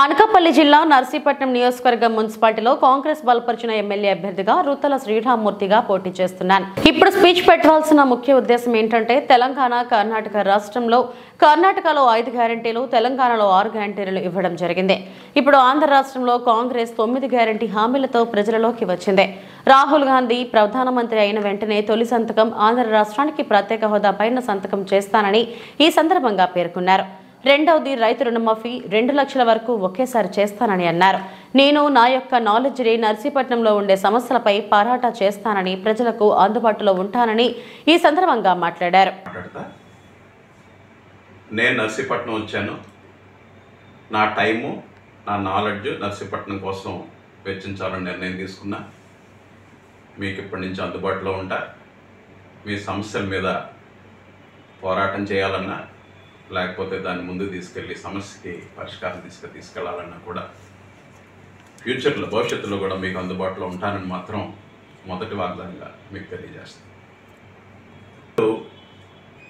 అనకాపల్లి జిల్లా నర్సీపట్నం నియోజకవర్గం మున్సిపాలిటీలో కాంగ్రెస్ బలపరిచిన ఎమ్మెల్యే అభ్యర్థిగా రుత్తల శ్రీరామ్మూర్తిగా పోటీ చేస్తున్నాను. ఇప్పుడు స్పీచ్ పెట్టాల్సిన ముఖ్య ఉద్దేశం ఏంటంటే తెలంగాణ, కర్ణాటక రాష్ట్రంలో కర్ణాటకలో 5 గ్యారెంటీలు, తెలంగాణలో 6 గ్యారెంటీలు ఇవ్వడం జరిగింది. ఇప్పుడు ఆంధ్ర రాష్ట్రంలో కాంగ్రెస్ 9 గ్యారెంటీ హామీలతో ప్రజలలోకి వచ్చింది. రాహుల్ గాంధీ ప్రధానమంత్రి అయిన వెంటనే తొలి సంతకం ఆంధ్ర రాష్ట్రానికి ప్రత్యేక హోదా పైన సంతకం చేస్తానని ఈ సందర్భంగా పేర్కొన్నారు. రెండవది రైతు రుణమాఫీ 2 లక్షల వరకు ఒకేసారి చేస్తానని అన్నారు. నేను నా యొక్క నాలెడ్జ్ని నర్సీపట్నంలో ఉండే సమస్యలపై పోరాటం చేస్తానని, ప్రజలకు అందుబాటులో ఉంటానని ఈ సందర్భంగా మాట్లాడారు. నేను నర్సీపట్నం వచ్చాను. నా టైము, నా నాలెడ్జ్ నర్సీపట్నం కోసం వెచ్చించాలని నిర్ణయం తీసుకున్నా. మీకు ఇప్పటి నుంచి అందుబాటులో ఉంటా. మీ సమస్యల మీద పోరాటం చేయాలన్నా, లేకపోతే దాన్ని ముందుకు తీసుకెళ్ళి సమస్యకి పరిష్కారం తీసుకెళ్లాలన్నా కూడా ఫ్యూచర్లో, భవిష్యత్తులో కూడా మీకు అందుబాటులో ఉంటానని మాత్రం మొదటి వాగ్దానంగా మీకు తెలియజేస్తాను.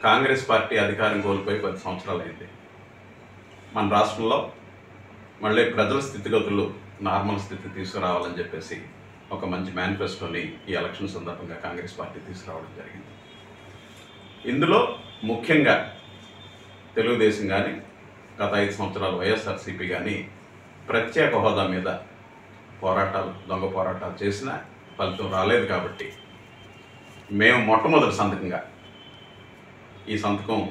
కాంగ్రెస్ పార్టీ అధికారం కోల్పోయి 10 సంవత్సరాలు అయింది. మన రాష్ట్రంలో మళ్ళీ ప్రజల స్థితిగతులు నార్మల్ స్థితి తీసుకురావాలని చెప్పేసి ఒక మంచి మేనిఫెస్టోని ఈ ఎలక్షన్ సందర్భంగా కాంగ్రెస్ పార్టీ తీసుకురావడం జరిగింది. ఇందులో ముఖ్యంగా తెలుగుదేశం కానీ, గత 5 సంవత్సరాలు వైఎస్ఆర్సీపీ కానీ ప్రత్యేక హోదా మీద దొంగ పోరాటాలు చేసినా ఫలితం రాలేదు. కాబట్టి మేము మొట్టమొదటి సంతకంగా, ఈ సంతకం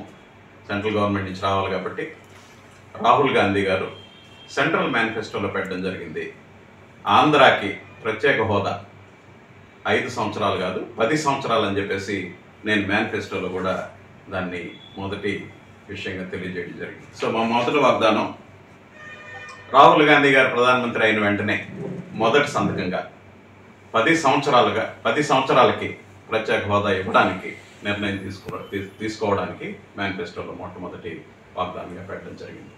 సెంట్రల్ గవర్నమెంట్ నుంచి రావాలి కాబట్టి రాహుల్ గాంధీ గారు సెంట్రల్ మేనిఫెస్టోలో పెట్టడం జరిగింది. ఆంధ్రాకి ప్రత్యేక హోదా 5 సంవత్సరాలు కాదు 10 సంవత్సరాలు అని చెప్పేసి నేను మేనిఫెస్టోలో కూడా దాన్ని మొదటి విషయంగా తెలియజేయడం జరిగింది. సో మా మొదటి వాగ్దానం, రాహుల్ గాంధీ గారు ప్రధానమంత్రి అయిన వెంటనే మొదటి సంతకంగా 10 సంవత్సరాలకి ప్రత్యేక హోదా ఇవ్వడానికి నిర్ణయం తీసుకోవడానికి మేనిఫెస్టోలో మొట్టమొదటి వాగ్దానంగా పెట్టడం జరిగింది.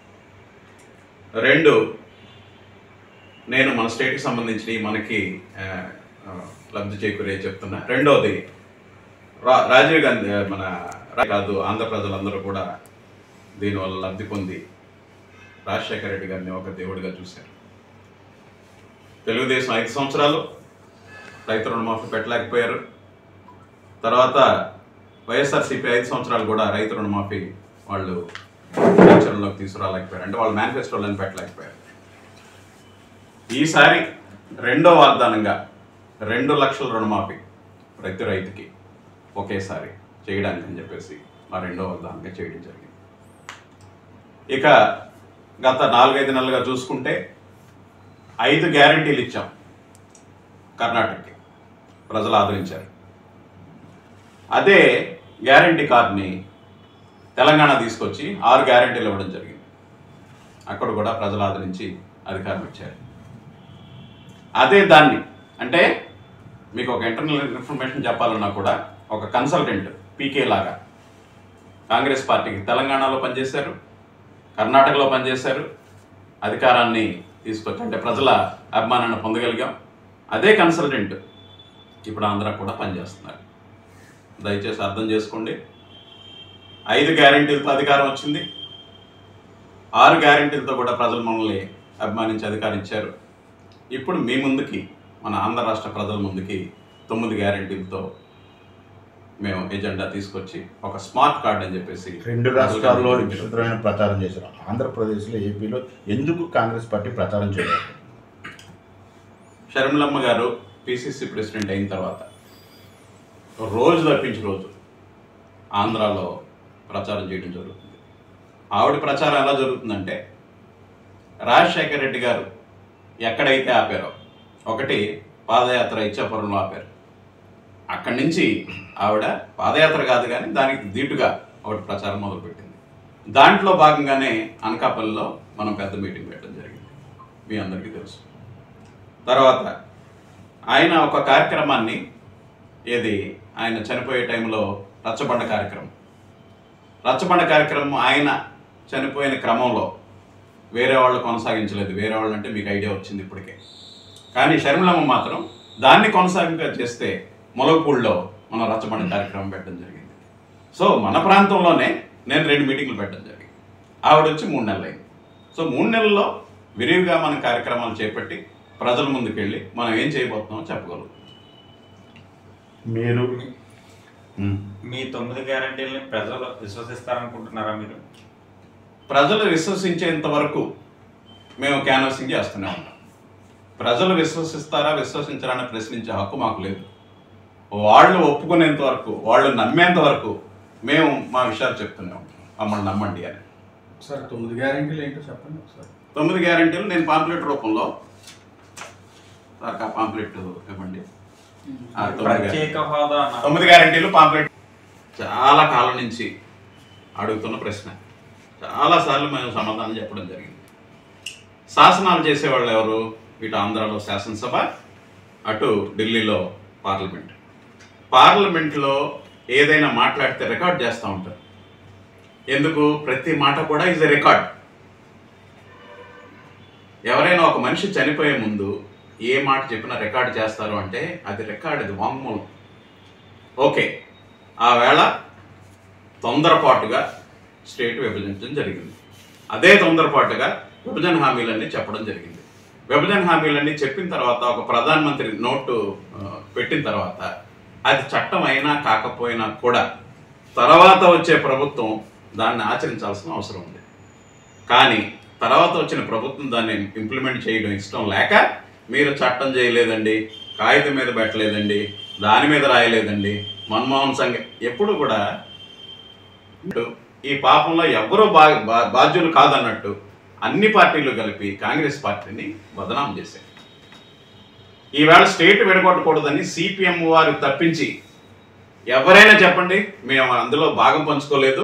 2, నేను మన స్టేట్కి సంబంధించి మనకి లబ్ధి చేకూరే చెప్తున్నా. రెండవది, రాజీవ్ గాంధీ మన కాదు ఆంధ్ర ప్రజలందరూ కూడా దీనివల్ల లబ్ధి పొంది రాజశేఖర రెడ్డి గారిని ఒక దేవుడిగా చూశారు. తెలుగుదేశం 5 సంవత్సరాలు రైతు రుణమాఫీ పెట్టలేకపోయారు. తర్వాత వైఎస్ఆర్సీపీ 5 సంవత్సరాలు కూడా రైతు రుణమాఫీ వాళ్ళు ఆచరణలోకి తీసుకురాలేకపోయారు, అంటే వాళ్ళు మేనిఫెస్టోలను పెట్టలేకపోయారు. ఈసారి రెండో వాగ్దానంగా 2 లక్షల రుణమాఫీ ప్రతి రైతుకి ఒకేసారి చేయడానికి అని చెప్పేసి మా రెండో వాగ్దానంగా చేయడం జరిగింది. ఇక గత 4-5 నెలలుగా చూసుకుంటే 5 గ్యారెంటీలు ఇచ్చాం. కర్ణాటకకి ప్రజలు ఆదరించారు. అదే గ్యారెంటీ కార్డ్ని తెలంగాణ తీసుకొచ్చి 6 గ్యారెంటీలు ఇవ్వడం జరిగింది. అక్కడ కూడా ప్రజలు ఆదరించి అధికారం ఇచ్చారు. అదే దాన్ని, అంటే మీకు ఒక ఇంటర్నల్ ఇన్ఫర్మేషన్ చెప్పాలన్నా కూడా ఒక కన్సల్టెంట్ పీకే లాగా కాంగ్రెస్ పార్టీకి తెలంగాణలో పనిచేశారు, కర్ణాటకలో పనిచేశారు, అధికారాన్ని తీసుకొచ్చి అంటే ప్రజల అభిమానాన్ని పొందగలిగాం. అదే కన్సల్టెంట్ ఇప్పుడు ఆంధ్ర కూడా పనిచేస్తున్నారు. దయచేసి అర్థం చేసుకోండి. 5 గ్యారెంటీలతో అధికారం వచ్చింది, 6 గ్యారెంటీలతో కూడా ప్రజలు మనల్ని అభిమానించి అధికారం ఇచ్చారు. ఇప్పుడు మీ ముందుకి, మన ఆంధ్ర రాష్ట్ర ప్రజల ముందుకి 9 గ్యారెంటీలతో మేము ఎజెండా తీసుకొచ్చి ఒక స్మార్ట్ కార్డ్ అని చెప్పేసి 2 రాష్ట్రాల్లో విస్తృతమైన ప్రచారం చేశారు. ఆంధ్రప్రదేశ్లో, ఏపీలో ఎందుకు కాంగ్రెస్ పార్టీ ప్రచారం చేయలేదు? షర్మిలమ్మ గారు పిసిసి ప్రెసిడెంట్ అయిన తర్వాత రోజు తప్పించి రోజు ఆంధ్రాలో ప్రచారం చేయడం జరుగుతుంది. ఆవిడ ప్రచారం ఎలా జరుగుతుందంటే, రాజశేఖర రెడ్డి గారు ఎక్కడైతే ఆపారో, ఒకటి పాదయాత్ర ఇచ్చాపురంలో ఆపారు. అక్కడి నుంచి ఆవిడ పాదయాత్ర కాదు కానీ దానికి దీటుగా ఆవిడ ప్రచారం మొదలుపెట్టింది. దాంట్లో భాగంగానే అనకాపల్లిలో మనం పెద్ద మీటింగ్ పెట్టడం జరిగింది, మీ అందరికీ తెలుసు. తర్వాత ఆయన ఒక కార్యక్రమాన్ని, ఆయన చనిపోయే టైంలో రచ్చబండ కార్యక్రమం ఆయన చనిపోయిన క్రమంలో వేరే వాళ్ళు కొనసాగించలేదు. వేరే వాళ్ళు అంటే మీకు ఐడియా వచ్చింది ఇప్పటికే. కానీ షర్మిలమ్మ మాత్రం దాన్ని కొనసాగింపుగా చేస్తే మొలగపూడిలో మనం రచ్చబండ కార్యక్రమం పెట్టడం జరిగింది. సో మన ప్రాంతంలోనే నేను 2 మీటింగ్లు పెట్టడం జరిగింది. ఆవిడ వచ్చి 3 నెలలు అయింది. సో 3 నెలల్లో విరివిగా మన కార్యక్రమాలు చేపట్టి ప్రజల ముందుకెళ్ళి మనం ఏం చేయబోతున్నామో చెప్పగలుగుతాం. మీరు మీ 9 గ్యారెంటీలని ప్రజలు విశ్వసిస్తారనుకుంటున్నారా మీరు? ప్రజలు విశ్వసించేంత వరకు మేము క్యాన్వాసింగ్ చేస్తూనే ఉంటాం. ప్రజలు విశ్వసిస్తారా విశ్వసించారా అని ప్రశ్నించే హక్కు మాకు లేదు. వాళ్ళు ఒప్పుకునేంత వరకు, వాళ్ళు నమ్మేంత వరకు మేము మా విషయాలు చెప్తూనే ఉంటాం. మమ్మల్ని నమ్మండి అని. సార్ 9 గ్యారెంటీలు ఏంటో చెప్పండి ఒకసారి. 9 గ్యారెంటీలు నేను పాంప్లెట్ రూపంలో సార్ ఆ పాంప్లెట్ ఇవ్వండి. 9 గ్యారెంటీలు పాంప్లెట్ చాలా కాలం నుంచి అడుగుతున్న ప్రశ్న. చాలాసార్లు మేము సమాధానం చెప్పడం జరిగింది. శాసనాలు చేసేవాళ్ళు ఎవరు? ఇటు ఆంధ్రాలో శాసనసభ, అటు ఢిల్లీలో పార్లమెంట్. పార్లమెంట్లో ఏదైనా మాట్లాడితే రికార్డ్ చేస్తూ ఉంటారు. ఎందుకు? ప్రతి మాట కూడా ఈజ్ ఎ రికార్డ్. ఎవరైనా ఒక మనిషి చనిపోయే ముందు ఏ మాట చెప్పినా రికార్డ్ చేస్తారు అంటే అది రికార్డ్, అది వాంగ్మూలం. ఓకే, ఆ వేళ తొందరపాటుగా స్టేట్ విభజించడం జరిగింది. అదే తొందరపాటుగా విభజన హామీలన్నీ చెప్పడం జరిగింది. విభజన హామీలన్నీ చెప్పిన తర్వాత ఒక ప్రధానమంత్రి నోటు పెట్టిన తర్వాత అది చట్టం అయినా కాకపోయినా కూడా తర్వాత వచ్చే ప్రభుత్వం దాన్ని ఆచరించాల్సిన అవసరం ఉంది. కానీ తర్వాత వచ్చిన ప్రభుత్వం దాన్ని ఇంప్లిమెంట్ చేయడం ఇష్టం లేక మీరు చట్టం చేయలేదండి, కాగితం మీద పెట్టలేదండి, దాని మీద రాయలేదండి, మన్మోహన్ సింగ్ ఎప్పుడు కూడా ఈ పాపంలో ఎవరూ బాధ్యులు కాదన్నట్టు అన్ని పార్టీలు కలిపి కాంగ్రెస్ పార్టీని బదనాం చేశారు. ఈవేళ స్టేట్ విడగొట్టకూడదని సిపిఎం వారు తప్పించి ఎవరైనా చెప్పండి మేము అందులో భాగం పంచుకోలేదు.